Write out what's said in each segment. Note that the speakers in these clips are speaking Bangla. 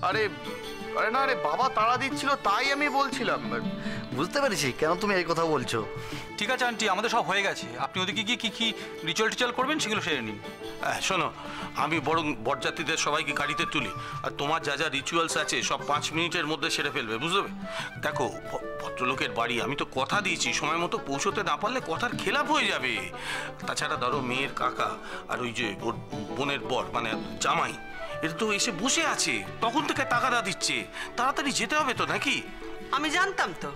আরে আরে না, আরে বাবা তাড়া দিচ্ছিল তাই আমি বলছিলাম। বুঝতে পেরেছি কেন তুমি এই কথা বলছো। ঠিক আছে আন্টি, আমাদের সব হয়ে গেছে। আপনি ওদিকে গিয়ে কি রিচুয়াল করবেন সেগুলো সেরে নিন। শোনো, আমি বরং বরযাত্রীদের সবাইকে গাড়িতে তুলি, আর তোমার যা যা রিচুয়ালস আছে সব 5 মিনিটের মধ্যে সেরে ফেলবে, বুঝলে? দেখো, ভদ্রলোকের বাড়ি, আমি তো কথা দিয়েছি সময় মতো পৌঁছতে না পারলে কথার খেলাপ হয়ে যাবে। তাছাড়া ধরো মেয়ের কাকা আর ওই যে ওর বোনের বর মানে জামাই, এটা তো এসে বসে আছে, তখন থেকে তাগাদা দিচ্ছে। তাড়াতাড়ি যেতে হবে তো, নাকি? আমি জানতাম তো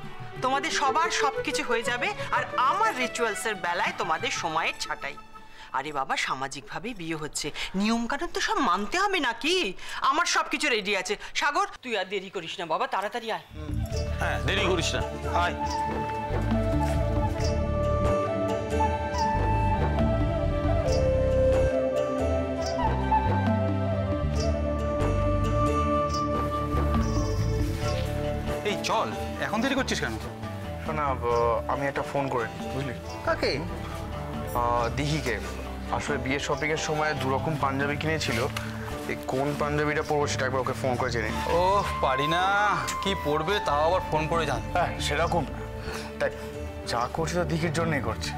তোমাদের সবার সবকিছু হয়ে যাবে, আর আমার রিচুয়ালসের বেলায় তোমাদের সময়ের ছাঁটাই। আরে বাবা, সামাজিকভাবে বিয়ে হচ্ছে, নিয়ম কানুন তো সব মানতে হবে নাকি? আমার সবকিছু রেডি আছে। সাগর, তুই আর দেরি করিস না বাবা, তাড়াতাড়ি আয়। হ্যাঁ, দেরি করিস না, আয়। এই চল, এখন দেরি করছিস কেন? শোনা, আমি একটা ফোন করে বুঝলি। কাকে? দিঘিকে। আসলে বিয়ের শপিং এর সময় দুরকম পাঞ্জাবি কিনেছিল, কোন পাঞ্জাবিটা পরবো সেটা একবার ওকে ফোন করে জেনে। ও পারি না, কি পড়বে তাও আবার ফোন করে জান। হ্যাঁ, সেরকম না, তাই যা করছে তো দিঘির জন্যই করছে।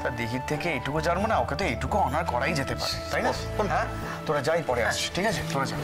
তা দিঘির থেকে এইটুকু জানবো না, ওকে তো এইটুকু অনার করাই যেতে পারে, তাই না? হ্যাঁ, তোরা যাই পরে আসছিস, ঠিক আছে? তোরা যা।